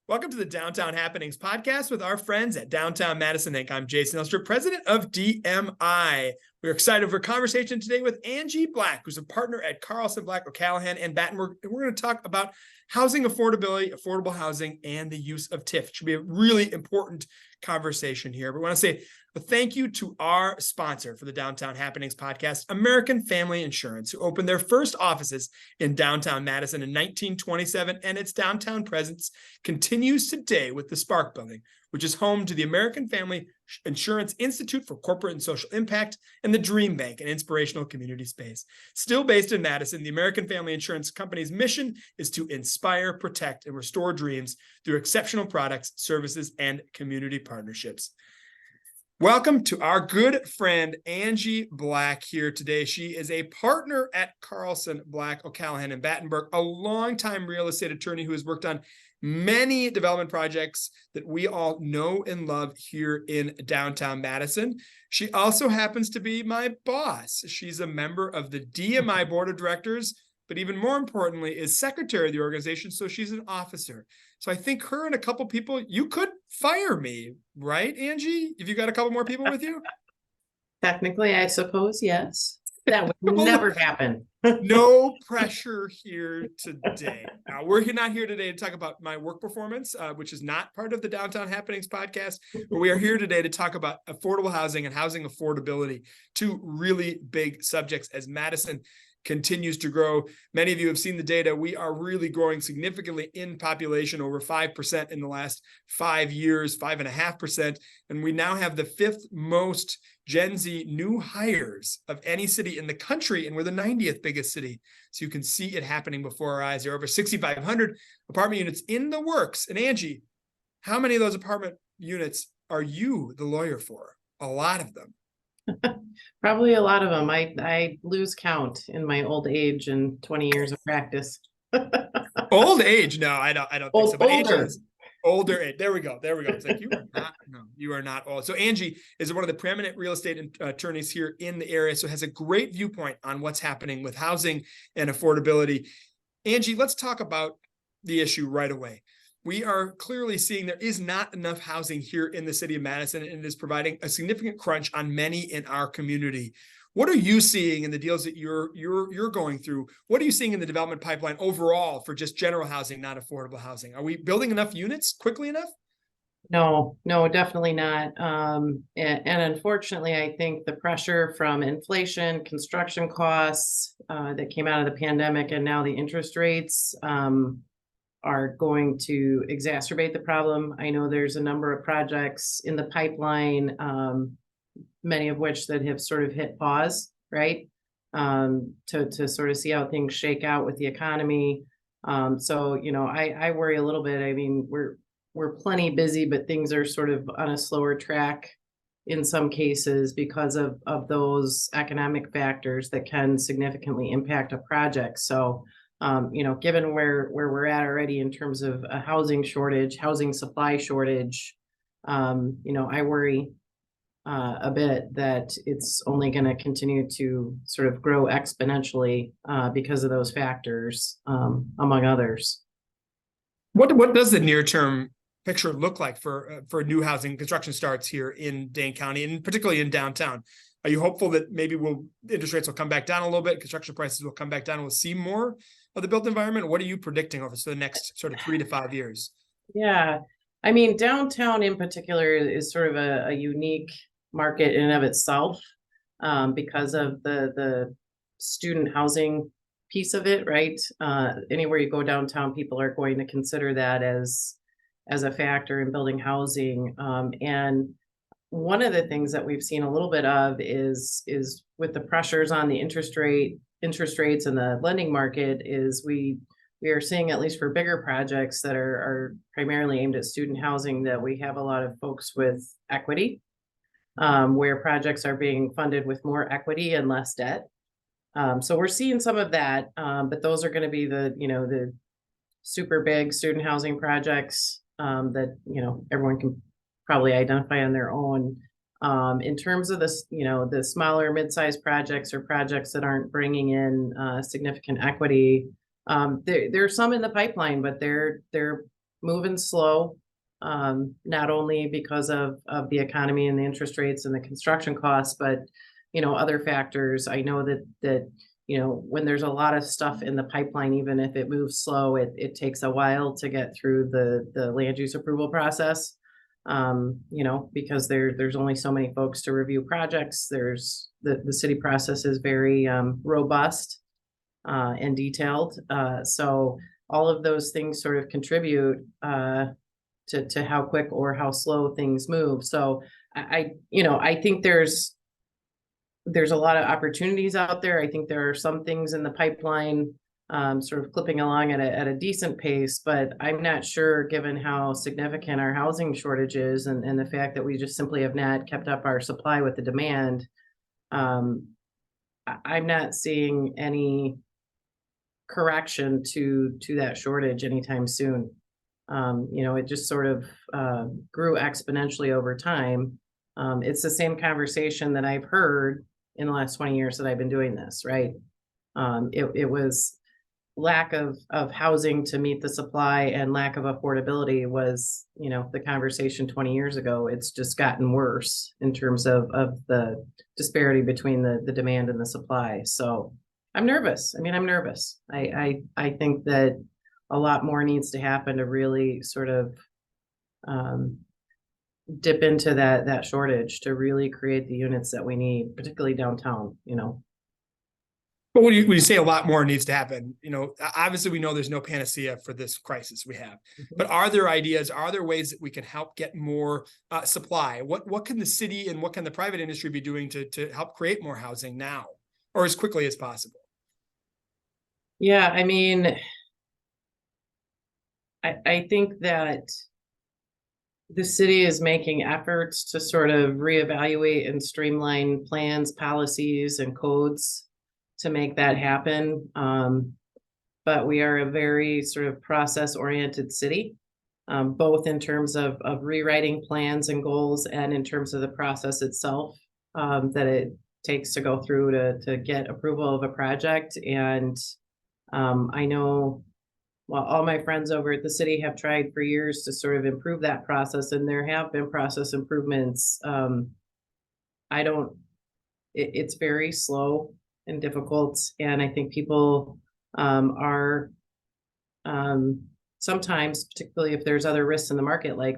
Welcome to the Downtown Happenings podcast with our friends at Downtown Madison Inc. I'm Jason Elster, president of DMI. We're excited for a conversation today with Angie Black, who's a partner at Carlson, Black, O'Callahan, and Battenberg. And we're going to talk about housing affordability, affordable housing, and the use of TIF. It should be a really important conversation here. But we want to say a thank you to our sponsor for the Downtown Happenings podcast, American Family Insurance, who opened their first offices in downtown Madison in 1927, and its downtown presence continues today with the Spark Building, which is home to the American Family Insurance Institute for Corporate and Social Impact and the Dream Bank, an inspirational community space. Still based in Madison, the American Family Insurance Company's mission is to inspire, protect, and restore dreams through exceptional products, services, and community partnerships. Welcome to our good friend Angie Black here today. She is a partner at Carlson, Black, O'Callahan, and Battenberg, a longtime real estate attorney who has worked on many development projects that we all know and love here in downtown Madison. She also happens to be my boss. She's a member of the DMI board of directors, but even more importantly is secretary of the organization, so she's an officer. So I think her and a couple people, you could fire me, right, Angie? If you got a couple more people with you? Technically, I suppose, yes. That would never happen. No pressure here today. Now, we're not here today to talk about my work performance, which is not part of the Downtown Happenings podcast, but we are here today to talk about affordable housing and housing affordability, two really big subjects as Madison continues to grow. Many of you have seen the data. We are really growing significantly in population, over 5% in the last 5 years, 5.5%. And we now have the fifth most Gen Z new hires of any city in the country, and we're the 90th biggest city. So you can see it happening before our eyes. There are over 6,500 apartment units in the works. And Angie, how many of those apartment units are you the lawyer for? A lot of them. Probably a lot of them. I lose count in my old age and 20 years of practice. Old age? No, I don't think so. But older. Older age. There we go. It's like you are not old. So Angie is one of the preeminent real estate attorneys here in the area, so has a great viewpoint on what's happening with housing and affordability. Angie, let's talk about the issue right away. We are clearly seeing there is not enough housing here in the city of Madison, and it is providing a significant crunch on many in our community. What are you seeing in the deals that you're going through? What are you seeing in the development pipeline overall for just general housing, not affordable housing? Are we building enough units quickly enough? No, definitely not. And unfortunately, I think the pressure from inflation, construction costs that came out of the pandemic, and now the interest rates are going to exacerbate the problem. I know there's a number of projects in the pipeline, many of which that have sort of hit pause, right? To sort of see how things shake out with the economy. So, I worry a little bit. I mean, we're plenty busy, but things are sort of on a slower track in some cases because of those economic factors that can significantly impact a project. So, given where we're at already in terms of a housing shortage, housing supply shortage, I worry a bit that it's only going to continue to sort of grow exponentially because of those factors, among others. What does the near-term picture look like for new housing construction starts here in Dane County, and particularly in downtown? Are you hopeful that maybe interest rates will come back down a little bit, construction prices will come back down, and we'll see more of the built environment? What are you predicting over the next sort of 3 to 5 years? Yeah, I mean, downtown in particular is sort of a unique market in and of itself because of the student housing piece of it, right? Anywhere you go downtown, people are going to consider that as a factor in building housing. And one of the things that we've seen a little bit of is with the pressures on the interest rates and the lending market is we are seeing, at least for bigger projects that are primarily aimed at student housing, that we have a lot of folks with equity, where projects are being funded with more equity and less debt. So we're seeing some of that, but those are going to be the super big student housing projects that everyone can probably identify on their own. In terms of the smaller mid-sized projects or projects that aren't bringing in significant equity, there's some in the pipeline, but they're moving slow. Not only because of the economy and the interest rates and the construction costs, but, other factors. I know that when there's a lot of stuff in the pipeline, even if it moves slow, it takes a while to get through the land use approval process. Because there's only so many folks to review projects. There's the city process is very robust and detailed. So all of those things sort of contribute to how quick or how slow things move. So I think there's a lot of opportunities out there. I think there are some things in the pipeline sort of clipping along at a decent pace, but I'm not sure, given how significant our housing shortage is and the fact that we just simply have not kept up our supply with the demand. I'm not seeing any correction to that shortage anytime soon. It just sort of grew exponentially over time. It's the same conversation that I've heard in the last 20 years that I've been doing this, right? It was lack of housing to meet the supply and lack of affordability was, the conversation 20 years ago. It's just gotten worse in terms of the disparity between the demand and the supply. So I'm nervous. I'm nervous. I think that a lot more needs to happen to really sort of dip into that shortage to really create the units that we need, particularly downtown. But when you say a lot more needs to happen, obviously we know there's no panacea for this crisis we have, but are there ideas, are there ways that we can help get more supply? What can the city and what can the private industry be doing to help create more housing now or as quickly as possible? Yeah, I think that the city is making efforts to sort of reevaluate and streamline plans, policies, and codes to make that happen. But we are a very sort of process-oriented city, both in terms of rewriting plans and goals and in terms of the process itself that it takes to go through to get approval of a project. And I know, well, all my friends over at the city have tried for years to sort of improve that process, and there have been process improvements. It's very slow and difficult, and I think people are sometimes, particularly if there's other risks in the market, like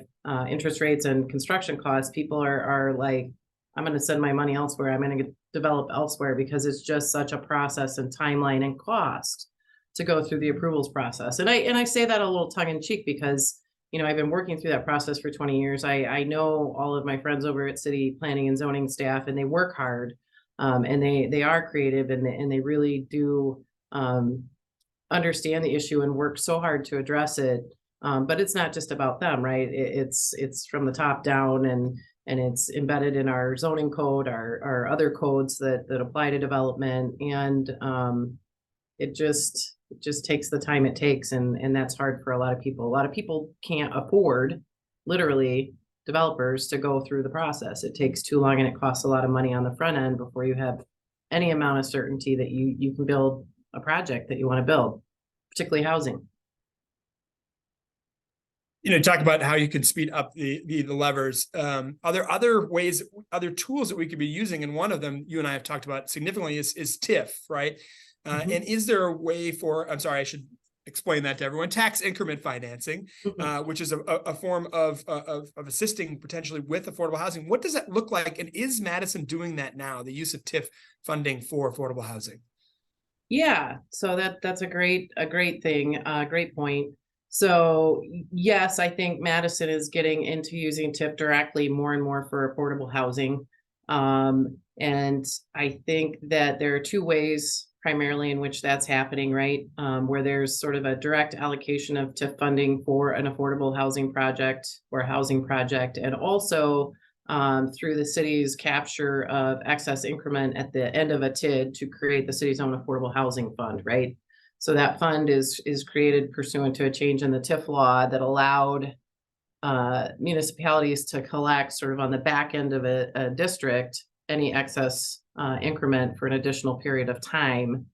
interest rates and construction costs, people are like, I'm going to send my money elsewhere. I'm going to develop elsewhere because it's just such a process and timeline and cost to go through the approvals process. And I say that a little tongue in cheek because, I've been working through that process for 20 years. I know all of my friends over at city planning and zoning staff, and they work hard, and they are creative, and they really do understand the issue and work so hard to address it. But it's not just about them, right? It's from the top down, and it's embedded in our zoning code, our other codes that apply to development. And it just takes the time it takes. And that's hard for a lot of people. A lot of people can't afford, literally, developers to go through the process. It takes too long and it costs a lot of money on the front end before you have any amount of certainty that you can build a project that you want to build, particularly housing. Talk about how you can speed up the levers. Are there other ways, other tools that we could be using? And one of them you and I have talked about significantly is TIF, right? And is there a way for, I'm sorry, I should explain that to everyone, tax increment financing, which is a form of assisting potentially with affordable housing. What does that look like? And is Madison doing that now, the use of TIF funding for affordable housing? Yeah, so that's a great thing, great point. So yes, I think Madison is getting into using TIF directly more and more for affordable housing. And I think that there are two ways primarily in which that's happening, right? Where there's sort of a direct allocation of TIF funding for an affordable housing project or a housing project, and also through the city's capture of excess increment at the end of a TID to create the city's own affordable housing fund, right? So that fund is created pursuant to a change in the TIF law that allowed municipalities to collect sort of on the back end of a district any excess increment for an additional period of time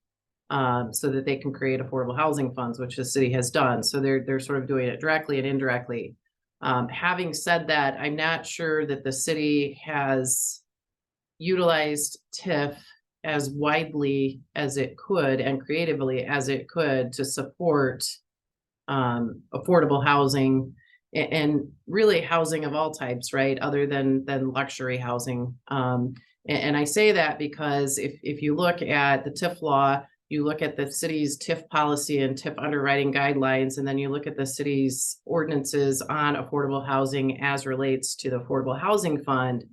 so that they can create affordable housing funds, which the city has done. So they're sort of doing it directly and indirectly. Having said that, I'm not sure that the city has utilized TIF as widely as it could and creatively as it could to support affordable housing and really housing of all types, right? Other than luxury housing. And I say that because if you look at the TIF law, you look at the city's TIF policy and TIF underwriting guidelines, and then you look at the city's ordinances on affordable housing as relates to the Affordable Housing Fund,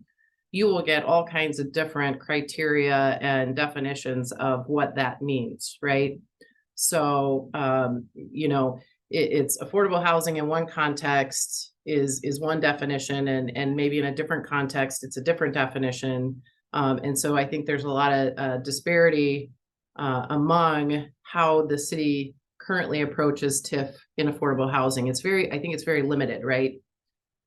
you will get all kinds of different criteria and definitions of what that means, right? So, it's affordable housing in one context is one definition, and maybe in a different context, it's a different definition. And so I think there's a lot of disparity among how the city currently approaches TIF in affordable housing. I think it's very limited, right?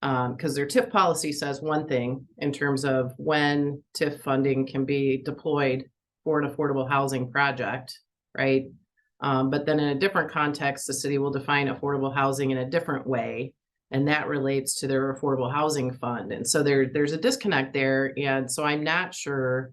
Because their TIF policy says one thing in terms of when TIF funding can be deployed for an affordable housing project, right? But then in a different context, the city will define affordable housing in a different way, and that relates to their affordable housing fund. And so there's a disconnect there. And so I'm not sure,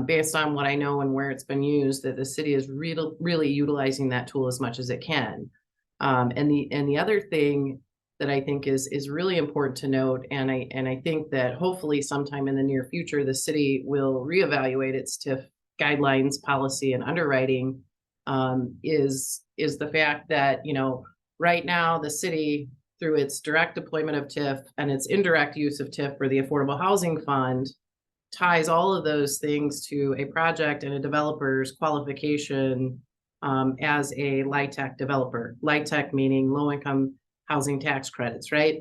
based on what I know and where it's been used, that the city is really utilizing that tool as much as it can. And the other thing that I think is really important to note, and I think that hopefully sometime in the near future, the city will reevaluate its TIF guidelines, policy, and underwriting, is the fact that, right now the city, through its direct deployment of TIF and its indirect use of TIF for the Affordable Housing Fund, ties all of those things to a project and a developer's qualification as a LIHTC developer. LIHTC meaning low-income housing tax credits, right?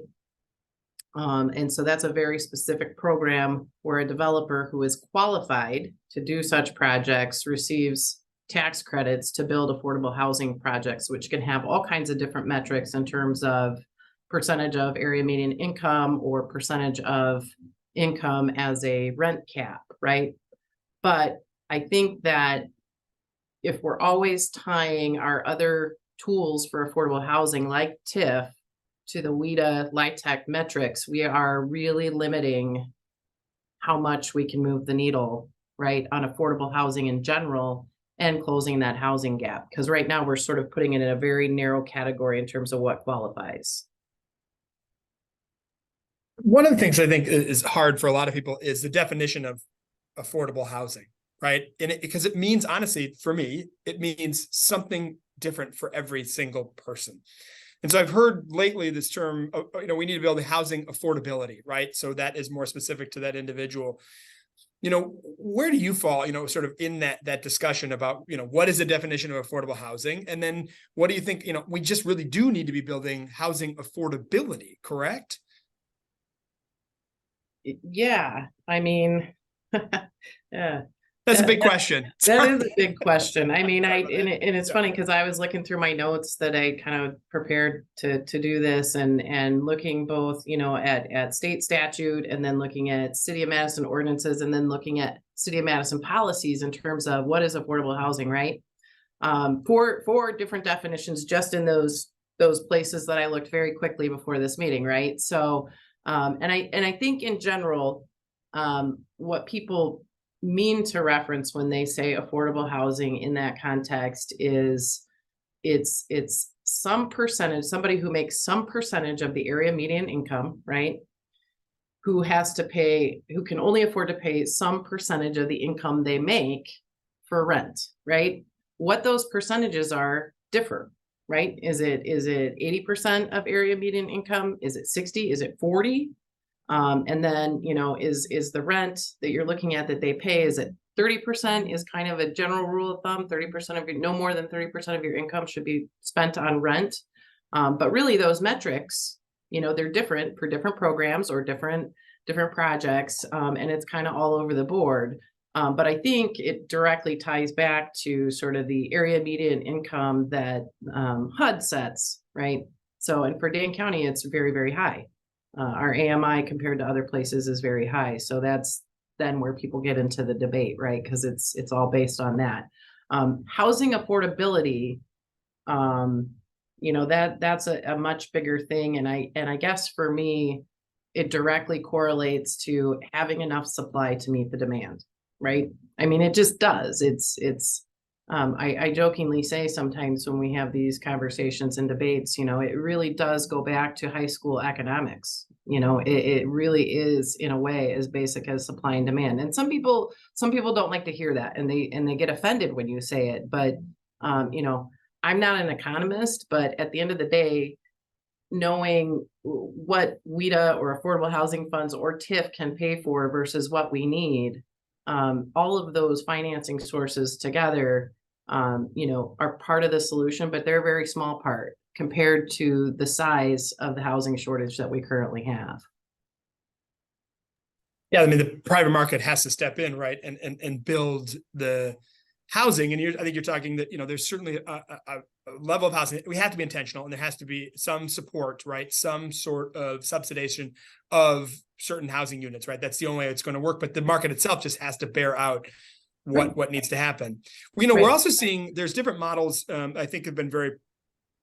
And so that's a very specific program where a developer who is qualified to do such projects receives tax credits to build affordable housing projects, which can have all kinds of different metrics in terms of percentage of area median income or percentage of income as a rent cap, right? But I think that if we're always tying our other tools for affordable housing like TIF to the WIDA LIHTC metrics, we are really limiting how much we can move the needle, right, on affordable housing in general and closing that housing gap. Because right now we're sort of putting it in a very narrow category in terms of what qualifies. One of the things I think is hard for a lot of people is the definition of affordable housing, right? Because it means, honestly, for me, it means something different for every single person. And so I've heard lately this term, we need to build housing affordability, right? So that is more specific to that individual. Where do you fall, sort of in that discussion about, what is the definition of affordable housing? And then what do you think, we just really do need to be building housing affordability, correct? Yeah, I mean, yeah. That's a big question. That is a big question. I mean, and it's funny because I was looking through my notes that I kind of prepared to do this and looking both, at state statute and then looking at City of Madison ordinances and then looking at City of Madison policies in terms of what is affordable housing, right? Four different definitions just in those places that I looked very quickly before this meeting, right? So, and I think in general, what people mean to reference when they say affordable housing in that context is it's some percentage, somebody who makes some percentage of the area median income, right? Who can only afford to pay some percentage of the income they make for rent, right? What those percentages are differ, right? Is it 80% of area median income? Is it 60? Is it 40? And then, is the rent that you're looking at that they pay, is it 30% is kind of a general rule of thumb, 30% of no more than 30% of your income should be spent on rent. But really those metrics, they're different for different programs or different projects. And it's kind of all over the board. But I think it directly ties back to sort of the area median income that HUD sets, right? So, and for Dane County, it's very, very high. Our AMI compared to other places is very high. So that's then where people get into the debate, right? Because it's all based on that. Housing affordability, that's a much bigger thing. And I guess for me, it directly correlates to having enough supply to meet the demand, right? I mean, it just does. I jokingly say sometimes when we have these conversations and debates, it really does go back to high school economics. It really is in a way as basic as supply and demand. And some people don't like to hear that, and they get offended when you say it. But I'm not an economist, but at the end of the day, knowing what WIDA or affordable housing funds or TIF can pay for versus what we need, all of those financing sources together, are part of the solution, but they're a very small part compared to the size of the housing shortage that we currently have. Yeah, I mean, the private market has to step in, right, and build the housing. And I think you're talking that, there's certainly a level of housing. We have to be intentional, and there has to be some support, right? Some sort of subsidization of certain housing units, right? That's the only way it's going to work. But the market itself just has to bear out what needs to happen. We're also seeing there's different models, I think have been very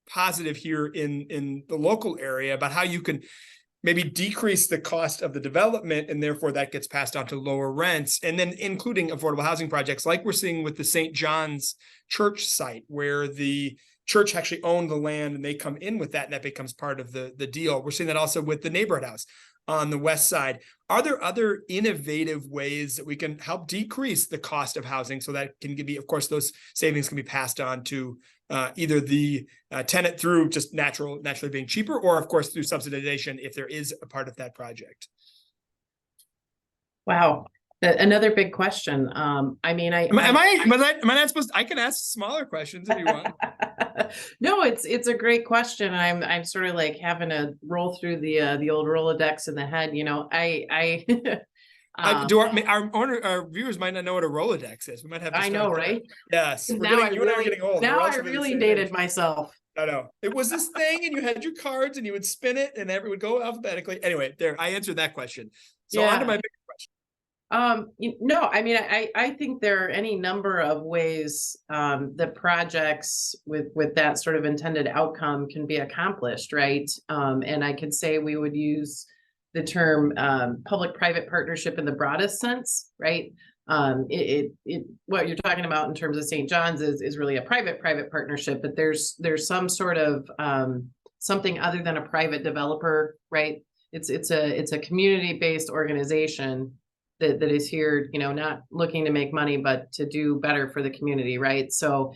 positive here in the local area about how you can maybe decrease the cost of the development, and therefore that gets passed on to lower rents, and then including affordable housing projects like we're seeing with the St. John's church site, where the church actually owned the land and they come in with that, and that becomes part of the deal. We're seeing that also with the neighborhood house on the west side. Are there other innovative ways that we can help decrease the cost of housing so that can be, of course, those savings can be passed on to either the tenant through just naturally being cheaper, or of course through subsidization if there is a part of that project? Wow. Another big question. Am I not supposed to, I can ask smaller questions if you want. No, it's a great question. I'm sort of like having to roll through the old Rolodex in the head. Our viewers might not know what a Rolodex is. We might have to I know, right? Yes. You and I are getting old. Now I really dated myself. I know. It was this thing, and you had your cards and you would spin it and it would go alphabetically. Anyway, there, I answered that question. So on to my bigger question. I think there are any number of ways that projects with that sort of intended outcome can be accomplished, right? And I could say we would use the term public-private partnership in the broadest sense, right? What you're talking about in terms of St. John's is really a private partnership, but there's some sort of something other than a private developer, right? It's a community-based organization that is here, not looking to make money, but to do better for the community, right? So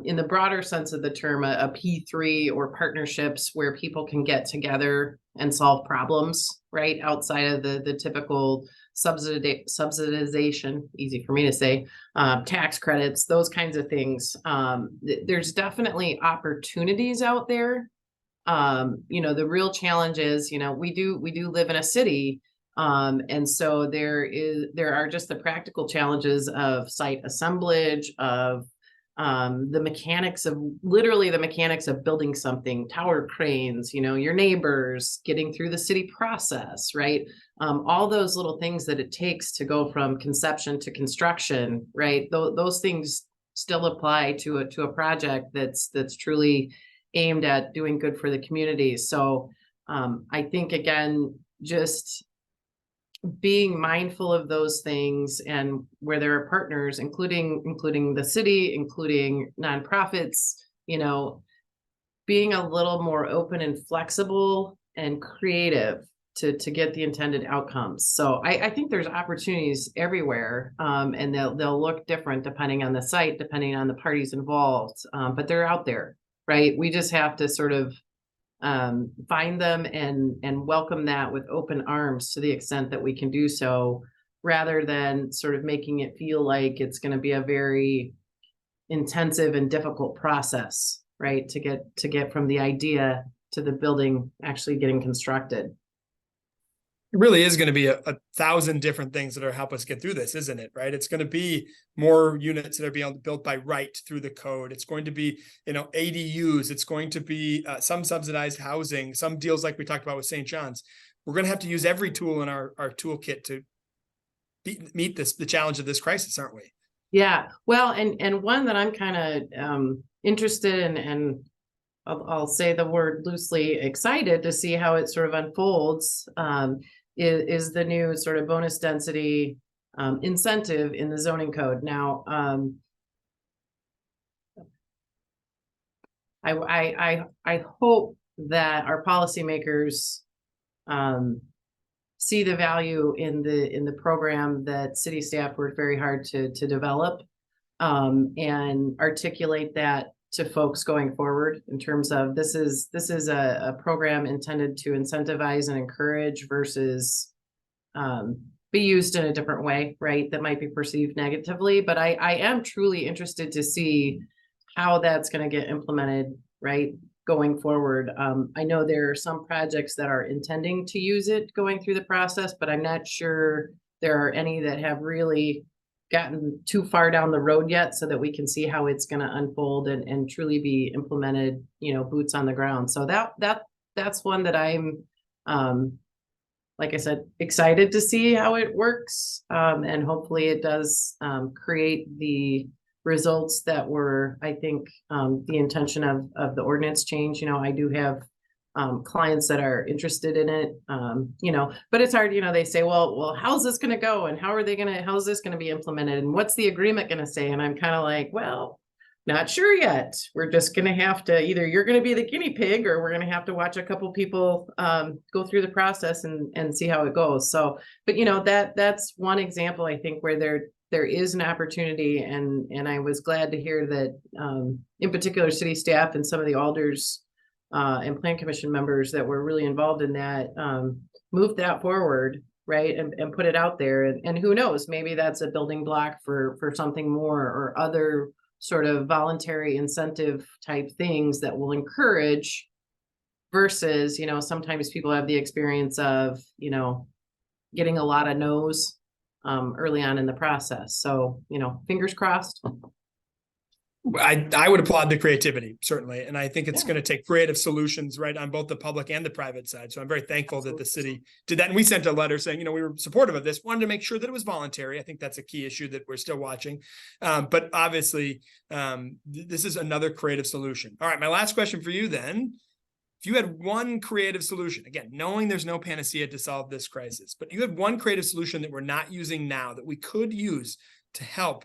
in the broader sense of the term, a P3 or partnerships where people can get together and solve problems, right? Outside of the typical subsidization, easy for me to say, tax credits, those kinds of things. There's definitely opportunities out there. The real challenge is, we do live in a city. And so there are just the practical challenges of site assemblage, of the mechanics of building something, tower cranes, your neighbors, getting through the city process, right? All those little things that it takes to go from conception to construction, right? Those things still apply to a project that's truly aimed at doing good for the community. So I think, again, just being mindful of those things, and where there are partners, including the city, including nonprofits, being a little more open and flexible and creative to get the intended outcomes. So I think there's opportunities everywhere, and they'll look different depending on the site, depending on the parties involved, but they're out there, right? We just have to sort of find them and welcome that with open arms to the extent that we can do so, rather than sort of making it feel like it's going to be a very intensive and difficult process, right? To get from the idea to the building actually getting constructed. It really is going to be a 1,000 different things that are help us get through this, isn't it? Right. It's going to be more units that are being built by right through the code. It's going to be, ADUs. It's going to be some subsidized housing, some deals like we talked about with St. John's. We're going to have to use every tool in our toolkit to meet the challenge of this crisis, aren't we? Yeah, well, and one that I'm kind of interested in, and I'll say the word loosely, excited to see how it sort of unfolds, is the new sort of bonus density incentive in the zoning code. Now, I hope that our policymakers see the value in the program that city staff worked very hard to develop, and articulate that to folks going forward in terms of this is a program intended to incentivize and encourage versus be used in a different way, right? That might be perceived negatively, but I am truly interested to see how that's going to get implemented, right? Going forward. I know there are some projects that are intending to use it going through the process, but I'm not sure there are any that have really gotten too far down the road yet, so that we can see how it's going to unfold and truly be implemented, boots on the ground. So that's one that I'm, like I said, excited to see how it works. And hopefully it does create the results that were, I think, the intention of the ordinance change. I do have clients that are interested in it, but it's hard, they say, well, how's this going to go? And how's this going to be implemented? And what's the agreement going to say? And I'm kind of like, well, not sure yet. We're just going to have to, either you're going to be the guinea pig, or we're going to have to watch a couple people go through the process and see how it goes. So, but that's one example, I think, where there is an opportunity, and I was glad to hear that in particular city staff and some of the alders and plan commission members that were really involved in that moved that forward, right, and put it out there. And who knows, maybe that's a building block for something more, or other sort of voluntary incentive type things that will encourage, versus, sometimes people have the experience of, getting a lot of no's early on in the process. So, fingers crossed. I would applaud the creativity, certainly. And I think it's Yeah. going to take creative solutions, right, on both the public and the private side. So I'm very thankful Absolutely. that the city did that. And we sent a letter saying, we were supportive of this, wanted to make sure that it was voluntary. I think that's a key issue that we're still watching. But obviously, this is another creative solution. All right, my last question for you then. If you had one creative solution, again, knowing there's no panacea to solve this crisis, but you had one creative solution that we're not using now that we could use to help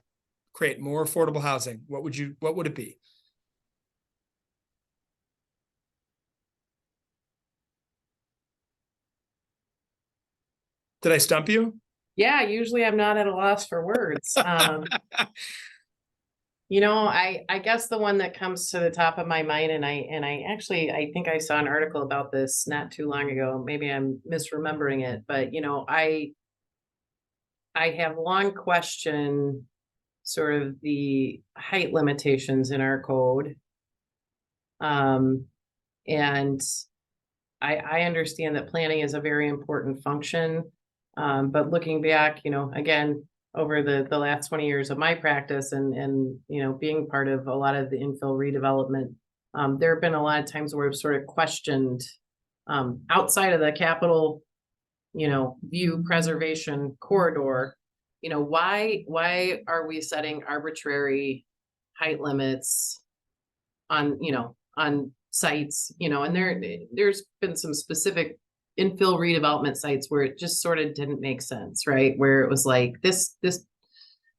create more affordable housing, what would it be? Did I stump you? Yeah, usually I'm not at a loss for words. I guess the one that comes to the top of my mind, and I think I saw an article about this not too long ago. Maybe I'm misremembering it, but I have long questioned sort of the height limitations in our code. And I understand that planning is a very important function. But looking back, again, over the last 20 years of my practice and being part of a lot of the infill redevelopment, there have been a lot of times where I've sort of questioned, outside of the capital, view preservation corridor, why are we setting arbitrary height limits on sites, and there's been some specific infill redevelopment sites where it just sort of didn't make sense, right? Where it was like, this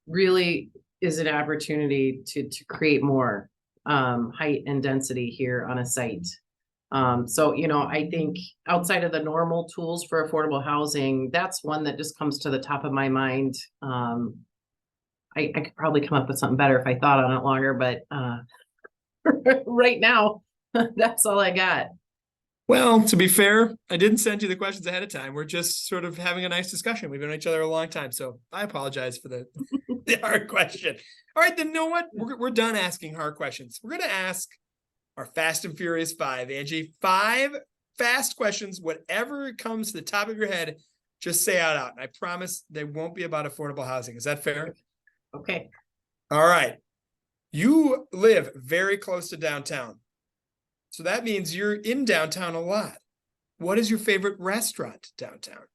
really is an opportunity to create more height and density here on a site. So, I think outside of the normal tools for affordable housing, that's one that just comes to the top of my mind. I could probably come up with something better if I thought on it longer, but right now, that's all I got. Well, to be fair, I didn't send you the questions ahead of time. We're just sort of having a nice discussion. We've been with each other a long time, so I apologize for the hard question. All right, then you know what? We're done asking hard questions. We're going to ask our Fast and Furious 5. Angie, 5 fast questions, whatever comes to the top of your head, just say out. And I promise they won't be about affordable housing. Is that fair? Okay. All right. You live very close to downtown. So that means you're in downtown a lot. What is your favorite restaurant downtown?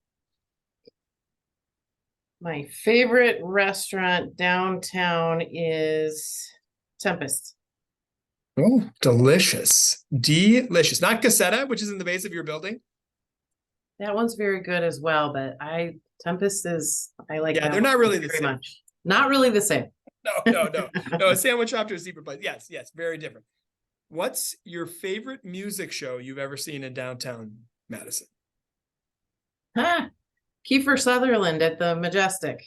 My favorite restaurant downtown is Tempest. Oh, delicious. Delicious. Not Cassetta, which is in the base of your building. That one's very good as well, but Tempest is, I like Yeah, that they're one not really the very same. much. Not really the same. No, a sandwich shop to a secret place. Yes, very different. What's your favorite music show you've ever seen in downtown Madison? Huh. Kiefer Sutherland at the Majestic.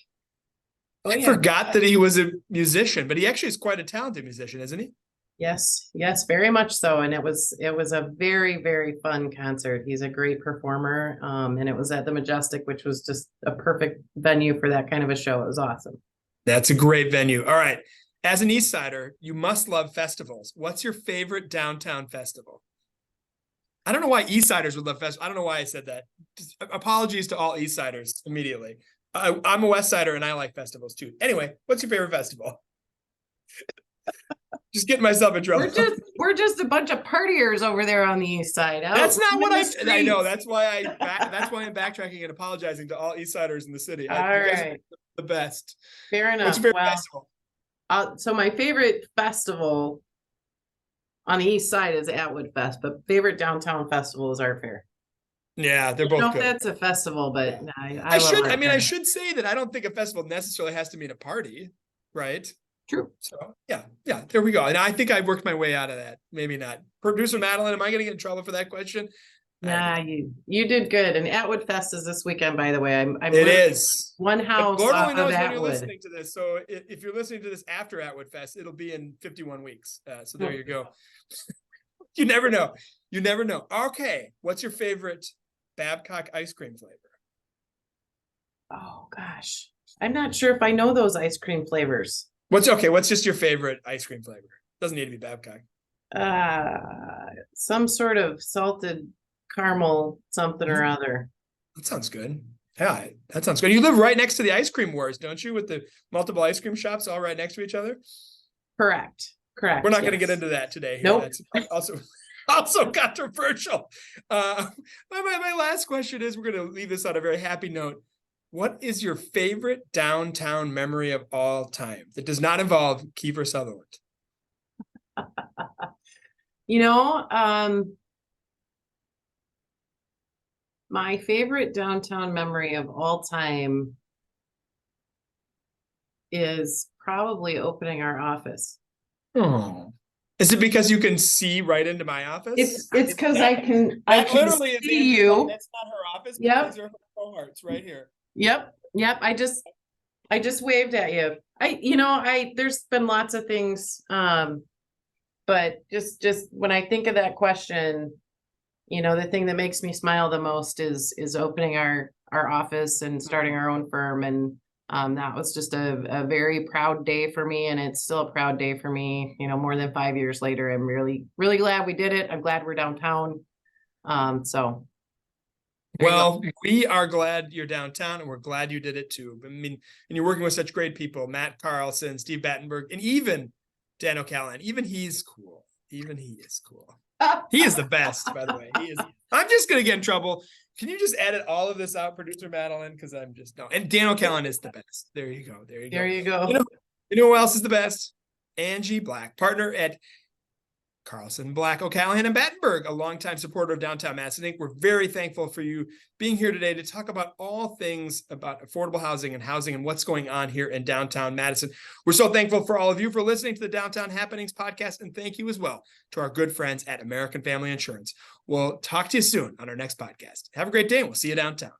Oh I yeah. forgot that he was a musician, but he actually is quite a talented musician, isn't he? Yes, very much so. And it was a very, very fun concert. He's a great performer. And it was at the Majestic, which was just a perfect venue for that kind of a show. It was awesome. That's a great venue. All right. As an East Sider, you must love festivals. What's your favorite downtown festival? I don't know why East Siders would love festivals. I don't know why I said that. Just apologies to all East Siders immediately. I'm a West Sider and I like festivals too. Anyway, what's your favorite festival? Just getting myself in trouble. We're just a bunch of partiers over there on the East Side. That's not what I know. That's why I'm backtracking and apologizing to all East Siders in the city. You guys are the best. Fair enough. What's your favorite festival? So my favorite festival on the East Side is Atwood Fest, but favorite downtown festival is Art Fair. Yeah, they're both good. That's a festival, but I should say that I don't think a festival necessarily has to mean a party, right? True. So yeah, there we go. And I think I worked my way out of that. Maybe not. Producer Madeline, am I going to get in trouble for that question? Nah, you did good. And Atwood Fest is this weekend, by the way. It is one house. Lord only knows when you're listening to this. So if you're listening to this after Atwood Fest, it'll be in 51 weeks. So there you go. You never know. You never know. Okay, what's your favorite Babcock ice cream flavor? Oh gosh, I'm not sure if I know those ice cream flavors. What's just your favorite ice cream flavor? Doesn't need to be Babcock. Some sort of salted caramel something or other. That sounds good. Yeah, that sounds good. You live right next to the ice cream wars, don't you? With the multiple ice cream shops all right next to each other. Correct. We're not going to get into that today. Nope. That's also controversial. My last question is, we're going to leave this on a very happy note. What is your favorite downtown memory of all time that does not involve Kiefer Sutherland? My favorite downtown memory of all time is probably opening our office. Oh, is it because you can see right into my office? It's because I can literally see you. That's not her office. Yep. These are her cohorts right here. Yep. I just waved at you. There's been lots of things. But just when I think of that question, the thing that makes me smile the most is opening our office and starting our own firm. And that was just a very proud day for me. And it's still a proud day for me, more than 5 years later. I'm really, really glad we did it. I'm glad we're downtown. Well, we are glad you're downtown and we're glad you did it too. I mean, and you're working with such great people, Matt Carlson, Steve Battenberg, and even Dan O'Callaghan. Even he's cool. Even he is cool. He is the best, by the way. He is. I'm just going to get in trouble. Can you just edit all of this out, producer Madeline? Because I'm just, no. And Dan O'Callaghan is the best. There you go. There you go. You know who else is the best? Angie Black, partner at Carlson, Black, O'Callaghan, and Battenberg, a longtime supporter of Downtown Madison Inc. We're very thankful for you being here today to talk about all things about affordable housing and what's going on here in downtown Madison. We're so thankful for all of you for listening to the Downtown Happenings podcast, and thank you as well to our good friends at American Family Insurance. We'll talk to you soon on our next podcast. Have a great day, and we'll see you downtown.